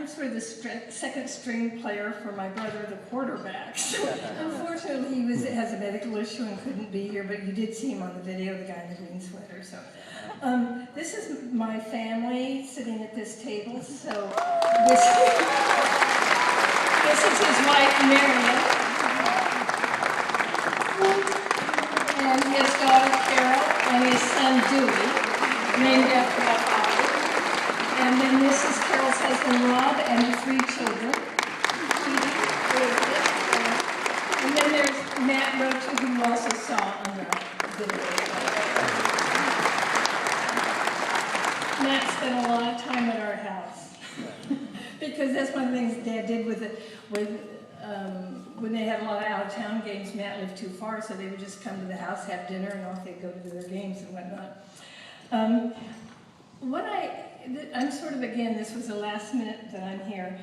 was sort of the second string player for my brother, the quarterback. So unfortunately, he has a medical issue and couldn't be here, but you did see him on the video, the guy in the green sweater. So this is my family sitting at this table. So this is his wife, Marion, and his daughter, Carol, and his son, Dewey, named after my father. And then this is Carol's husband, Rob, and the 3 children. And then there's Matt Roach, who you also saw on the video. Matt spent a lot of time at our house. Because that's one of the things Dad did when they had a lot of out-of-town games. Matt lived too far, so they would just come to the house, have dinner, and off they'd go to their games and whatnot. I'm sort of, again, this was the last minute that I'm here,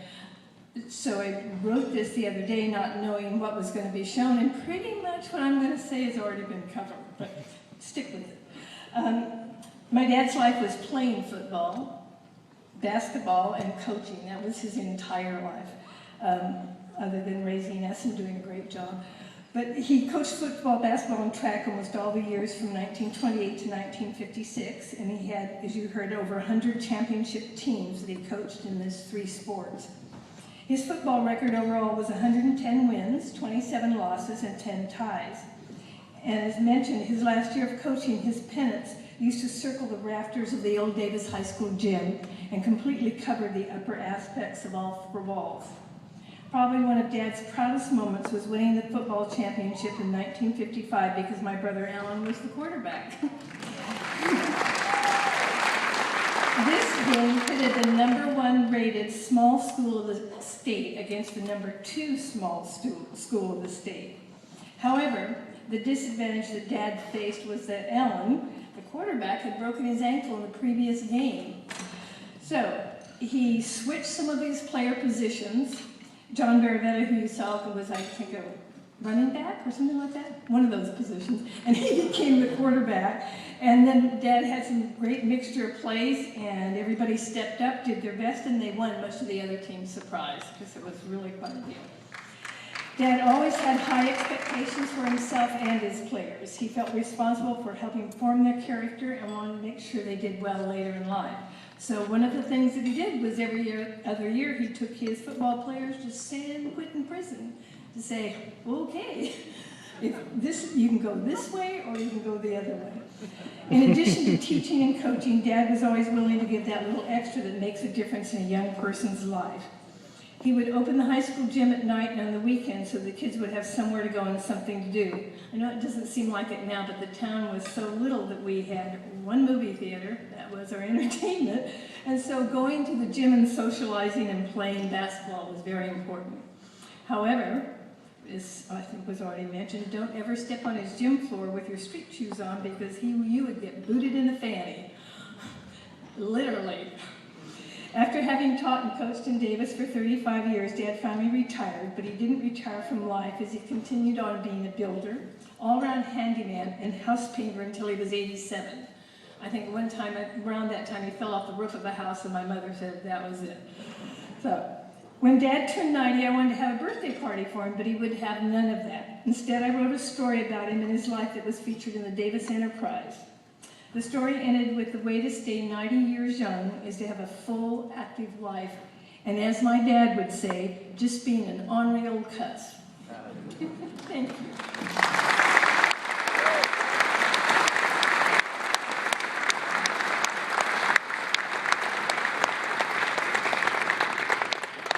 so I wrote this the other day not knowing what was going to be shown, and pretty much what I'm going to say has already been covered, but stick with it. My dad's life was playing football, basketball, and coaching. That was his entire life, other than raising us and doing a great job. But he coached football, basketball, and track almost all the years from 1928 to 1956, and he had, as you heard, over 100 championship teams that he coached in these 3 sports. His football record overall was 110 wins, 27 losses, and 10 ties. And as mentioned, his last year of coaching, his pennants used to circle the rafters of the old Davis High School gym and completely cover the upper aspects of all 4 walls. Probably one of Dad's proudest moments was winning the football championship in 1955 because my brother Alan was the quarterback. This game pitted the #1 rated small school of the state against the #2 small school of the state. However, the disadvantage that Dad faced was that Alan, the quarterback, had broken his ankle in the previous game. So he switched some of these player positions. John Baravetta, who you saw, was, I think, a running back or something like that, one of those positions, and he became the quarterback. And then Dad had some great mixture of plays, and everybody stepped up, did their best, and they won. Most of the other teams surprised, because it was really quite a deal. Dad always had high expectations for himself and his players. He felt responsible for helping form their character and wanted to make sure they did well later in life. So one of the things that he did was every other year he took his football players to San Quentin prison to say, okay, you can go this way or you can go the other way. In addition to teaching and coaching, Dad was always willing to give that little extra that makes a difference in a young person's life. He would open the high school gym at night and on the weekends so the kids would have somewhere to go and something to do. I know it doesn't seem like it now, but the town was so little that we had 1 movie theater, that was our entertainment, and so going to the gym and socializing and playing basketball was very important. However, this I think was already mentioned, don't ever step on his gym floor with your street shoes on because you would get booted in the fanny, literally. After having taught and coached in Davis for 35 years, Dad finally retired, but he didn't retire from life as he continued on being a builder, all-around handyman, and house painter until he was 87. I think one time, around that time, he fell off the roof of a house and my mother said that was it. So, when Dad turned 90, I wanted to have a birthday party for him, but he would have none of that. Instead, I wrote a story about him and his life that was featured in the Davis Enterprise. The story ended with the way to stay 90 years young is to have a full, active life. And as my dad would say, just being an ornery old cuss. Thank you.